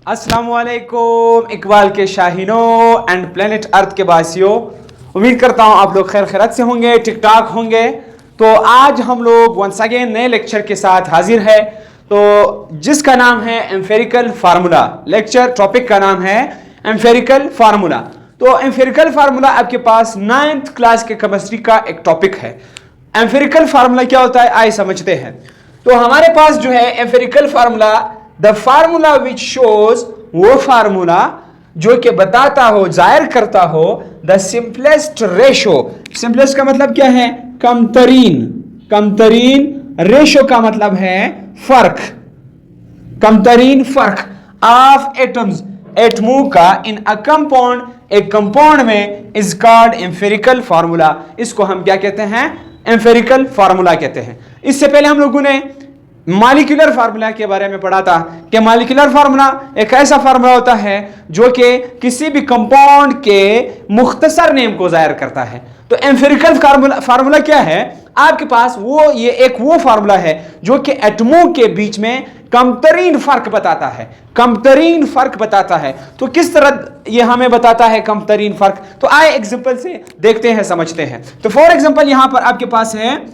अस्सलाम वालेकुम इकबाल के शाहीनों एंड प्लेनेट अर्थ के वासियों, उम्मीद करता हूँ आप लोग खैर खैरत से होंगे, ठीक ठाक होंगे। तो आज हम लोग वंस अगेन नए लेक्चर के साथ हाजिर है, तो जिसका नाम है एम्फेरिकल फार्मूला। लेक्चर टॉपिक का नाम है एम्फेरिकल फार्मूला। तो एम्फेरिकल फार्मूला आपके पास 9th क्लास के केमिस्ट्री का एक टॉपिक है। एम्फेरिकल फार्मूला क्या होता है आइए समझते हैं। तो हमारे पास जो है empirical formula, the formula which shows, वो फार्मूला जो कि बताता हो, जाहिर करता हो द सिंपलेस्ट रेशो। सिंपलेस्ट का मतलब क्या है? कमतरीन। कमतरीन रेशो का मतलब है फर्क, कमतरीन फर्क ऑफ एटम्स, एटमों का इन अ कंपाउंड, एक कंपाउंड में इज कॉल्ड एम्फेरिकल फार्मूला। इसको हम क्या कहते हैं? एम्फेरिकल फार्मूला कहते हैं। इससे पहले हम लोगों ने मॉलिक्यूलर फार्मूला के बारे में पढ़ा था कि मॉलिक्यूलर फार्मूला एक ऐसा फार्मूला होता है जो कि किसी भी कंपाउंड के मुख्तसर नेम को जाहिर करता है। तो एम्फेरिकल फार्मूला क्या है? आपके पास वो फार्मूला है जो कि एटमों के बीच में कमतरीन फर्क बताता है, कमतरीन फर्क बताता है। तो किस तरह ये हमें बताता है कमतरीन फर्क? तो आए एग्जांपल से देखते हैं, समझते हैं। तो फॉर एग्जांपल यहां पर आपके पास है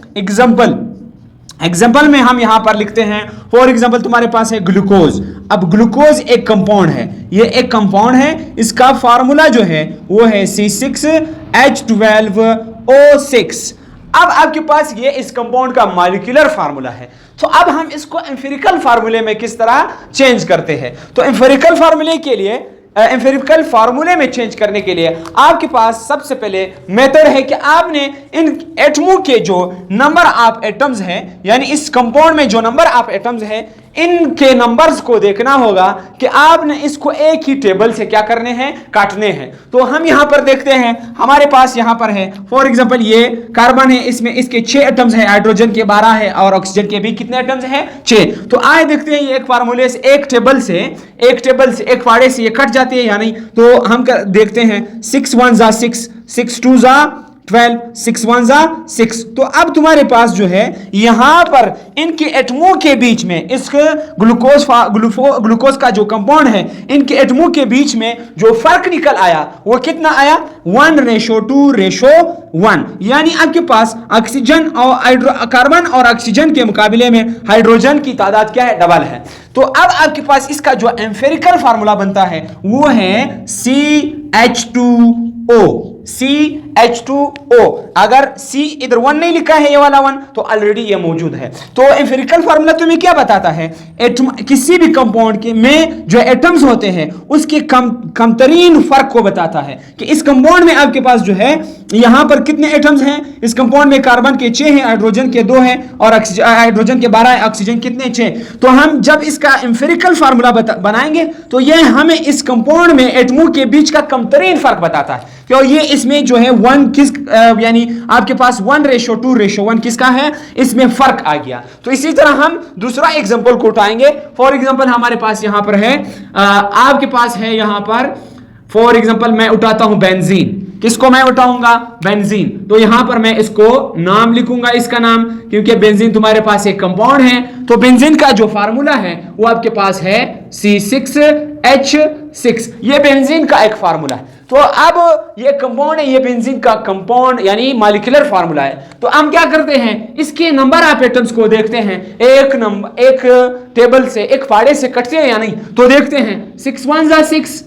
एग्जाम्पल में हम यहां पर लिखते हैं, फॉर एग्जाम्पल तुम्हारे पास है ग्लूकोज। अब ग्लूकोज एक कंपाउंड है, ये एक कंपाउंड है, इसका फार्मूला जो है वो है C6H12O6। अब आपके पास ये इस कंपाउंड का मॉलिक्यूलर फार्मूला है। तो अब हम इसको एम्फेरिकल फार्मूले में किस तरह चेंज करते हैं? तो एम्फेरिकल फार्मूले के लिए, एम्फेरिकल फार्मूले में चेंज करने के लिए आपके पास सबसे पहले मेथड है कि आपने इन एटमों के जो नंबर ऑफ एटम्स हैं, यानी इस कंपाउंड में जो नंबर ऑफ एटम्स हैं, इनके नंबर्स को देखना होगा कि आपने इसको एक ही टेबल से क्या करने हैं? काटने हैं। तो हम यहां पर देखते हैं, हमारे पास यहां पर है फॉर एग्जांपल ये कार्बन है, इसमें इसके 6 एटम्स हैं, हाइड्रोजन के 12 है और ऑक्सीजन के भी कितने एटम्स हैं? 6। तो आए देखते हैं ये एक फार्मूले से, एक टेबल से, एक फाड़े से ये कट जाती है या नहीं। तो हम देखते हैं 6 1 जा 6, 6 2 जा 12, 6 1 जा 6। तो अब तुम्हारे पास जो है यहां पर इनके एटमों के बीच में, इस ग्लूकोज का जो कंपाउंड है, इनके एटमों के बीच में जो फर्क निकल आया वो कितना आया? 1:2:1। यानी आपके पास ऑक्सीजन और कार्बन और ऑक्सीजन के मुकाबले में हाइड्रोजन की तादाद क्या है? डबल है। तो अब आपके पास इसका जो एम्फेरिकल फार्मूला बनता है वो है CH2O। CH2O। अगर C इधर 1 नहीं लिखा है, ये वाला 1, तो ऑलरेडी ये मौजूद है। तो एम्फेरिकल फार्मूला तुम्हें क्या बताता है? किसी भी कंपाउंड के में जो एटम्स होते हैं उसके कमतरीन फर्क को बताता है कि इस कंपाउंड में आपके पास जो है यहां पर कितने एटम्स हैं? इस कंपाउंड में कार्बन के 6 हैं, हाइड्रोजन के 2 हैं और हाइड्रोजन के 12 है, ऑक्सीजन कितने? 6। तो हम जब इसका एम्फेरिकल फार्मूला बनाएंगे तो यह हमें इस कंपाउंड में एटमों के बीच का कमतरीन फर्क बताता है। क्यों? ये इसमें जो है 1 किस यानी आपके पास 1:2:1 किसका है? इसमें फर्क आ गया। तो इसी तरह हम दूसरा एग्जांपल को उठाएंगे। फॉर एग्जांपल हमारे पास यहां पर है, आपके पास है यहां पर फॉर एग्जांपल मैं उठाता हूं बेंजीन। किसको मैं उठाऊंगा? बेंजीन। तो यहां पर मैं इसको नाम लिखूंगा, इसका नाम, क्योंकि बेंजीन तुम्हारे पास एक कंपाउंड है। तो बेंजीन का जो फार्मूला है वो आपके पास है C6H6। ये बेंजीन का एक फार्मूला है। तो अब ये कंपाउंड है, ये बेंजीन का कंपाउंड यानी मॉलिक्यूलर फार्मूला है। तो हम क्या करते हैं? इसके नंबर ऑफ एटम्स को देखते हैं, एक टेबल से, एक फाड़े से कटते हैं या नहीं। तो देखते हैं 6 1 जा 6,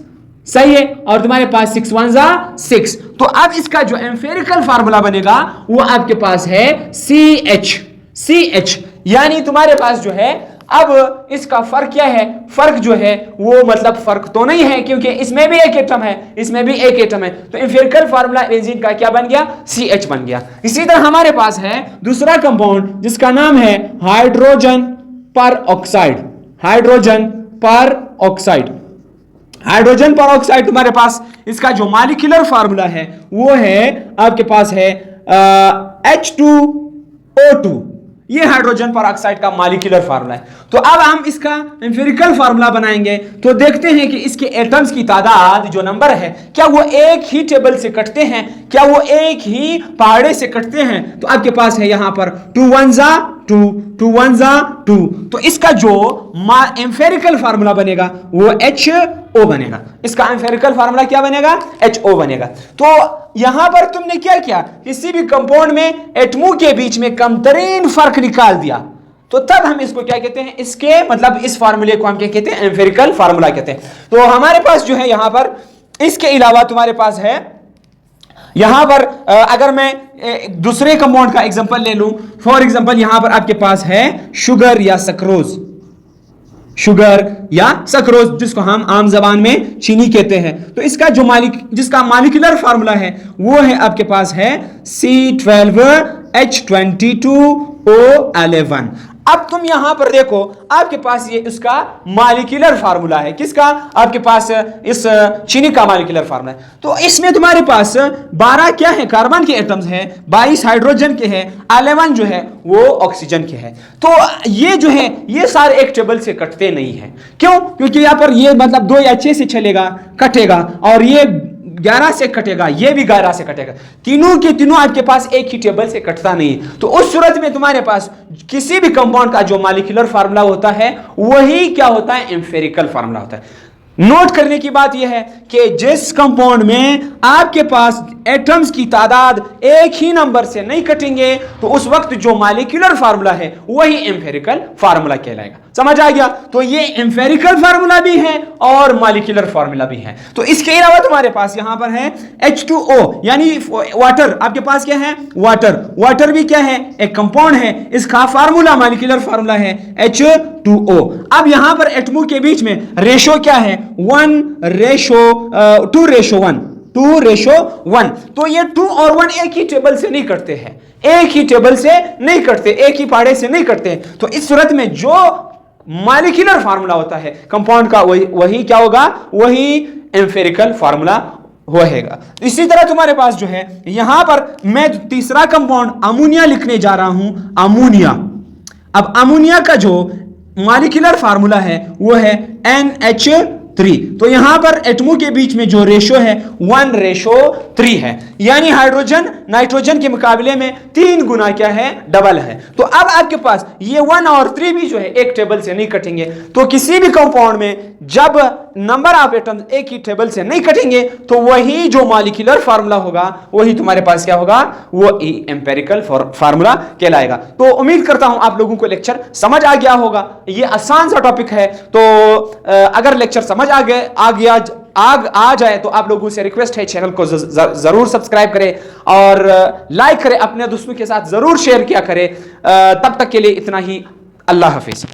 सही है, और तुम्हारे पास 6 1 जा 6। तो अब इसका जो एम्फेरिकल फार्मूला बनेगा वो आपके पास है CH। यानी तुम्हारे पास जो है अब इसका फर्क क्या है? फर्क जो है वो मतलब फर्क तो नहीं है, क्योंकि इसमें भी एक एटम है, इसमें भी एक एटम है। तो एम्फेरिकल फार्मूला बेंजीन का क्या बन गया? CH बन गया। इसी तरह हमारे पास है दूसरा कंपाउंड जिसका नाम है हाइड्रोजन पर ऑक्साइड। हाइड्रोजन पर ऑक्साइड तुम्हारे पास इसका जो मॉलिक्यूलर फार्मूला है वो है आपके पास है H2O2। ये हाइड्रोजन पर ऑक्साइड का मॉलिक्यूलर फार्मूला है। तो अब हम इसका एम्फेरिकल फार्मूला बनाएंगे तो देखते हैं कि इसके एटम्स की तादाद जो नंबर है क्या वो एक ही टेबल से कटते हैं, क्या वो एक ही पहाड़े से कटते हैं। तो आपके पास है यहां पर 2 1 जा 2, 2 1 जा 2। तो इसका जो एम्फेरिकल फार्मूला बनेगा वो HO बनेगा। इसका एम्फेरिकल फार्मूला क्या बनेगा? HO बनेगा। तो यहां पर तुमने क्या किया, किसी भी कंपाउंड में एटमों के बीच में कमतरीन फर्क निकाल दिया, तो तब हम इसको क्या कहते हैं, इसके मतलब इस फार्मूले को हम क्या कहते हैं, एम्फेरिकल फार्मूला कहते हैं। तो हमारे पास जो है यहां पर इसके अलावा तुम्हारे पास है यहां पर अगर मैं दूसरे कंपाउंड का एग्जांपल ले लूं, फॉर एग्जांपल यहां पर आपके पास है शुगर या सक्रोज, शुगर या सक्रोज जिसको हम आम जबान में चीनी कहते हैं। तो इसका जो जिसका मॉलिक्यूलर फार्मूला है वो है आपके पास है C12H22O11। अब तुम यहां पर देखो आपके पास ये उसका मॉलिक्यूलर फार्मूला है, किसका? आपके पास इस चीनी का मॉलिक्यूलर फार्मूला है। तो इसमें तुम्हारे पास 12 क्या है, कार्बन के एटम्स हैं, 22 हाइड्रोजन के हैं, 11 जो है वो ऑक्सीजन के हैं। तो ये जो है ये सारे एक टेबल से कटते नहीं है। क्यों? क्योंकि यहां पर ये मतलब 2 या 6 से चलेगा, कटेगा, और ये 11 से कटेगा, ये भी 11 से कटेगा, तीनों के तीनों आपके पास एक ही टेबल से कटता नहीं। तो उस सूरत में तुम्हारे पास किसी भी कंपाउंड का जो मॉलिक्यूलर फार्मूला होता है वही क्या होता है, एम्फेरिकल फार्मूला होता है। नोट करने की बात यह है कि जिस कंपाउंड में आपके पास एटम्स की तादाद एक ही नंबर से नहीं कटेंगे तो उस वक्त जो मॉलिक्यूलर फार्मूला है वही एम्फेरिकल फार्मूला कहलाएगा। समझ आ गया? तो ये एम्फेरिकल फार्मूला भी है और मॉलिक्यूलर फार्मूला भी है। तो इसके अलावा तुम्हारे पास यहां पर है H2O यानी वाटर। आपके पास क्या है? वाटर। वाटर भी क्या है? एक कंपाउंड है, इसका फार्मूला मॉलिक्यूलर फार्मूला है H2O। अब यहां पर एटमों के बीच में रेशो क्या है? 2:1। तो ये 2 और 1 एक ही टेबल से नहीं करते हैं, एक ही टेबल से नहीं करते, एक ही पाड़े से नहीं करते। तो इस सूरत में जो मॉलिक्यूलर फार्मूला होता है कंपाउंड का वही क्या होगा? वही एम्फेरिकल फार्मूला होएगा। इसी तरह तुम्हारे पास जो है यहां पर मैं तीसरा कंपाउंड अमोनिया लिखने जा रहा हूं, अमोनिया। अब अमोनिया का जो मॉलिक्यूलर फार्मूला है वो है NH3। तो यहां पर एटमों के बीच में जो रेशो है 1:3 है, यानी हाइड्रोजन नाइट्रोजन के मुकाबले में 3 गुना क्या है? डबल है। तो अब आपके पास ये 1 और 3 भी जो है एक टेबल से नहीं कटेंगे। तो किसी भी कंपाउंड में जब नंबर ऑफ एटम्स एक ही टेबल से नहीं कटेंगे तो वही जो मॉलिक्यूलर फार्मूला होगा वही तुम्हारे पास क्या होगा? वो एम्पिरिकल फार्मूला कहलाएगा। तो उम्मीद करता हूं आप लोगों को लेक्चर समझ आ गया होगा। ये आसान सा टॉपिक है, तो अगर लेक्चर समझ आ जाए तो आप लोगों से रिक्वेस्ट है चैनल को जरूर सब्सक्राइब करें और लाइक करें, अपने दोस्तों के साथ जरूर शेयर किया करें। तब तक के लिए इतना ही। अल्लाह हाफिज।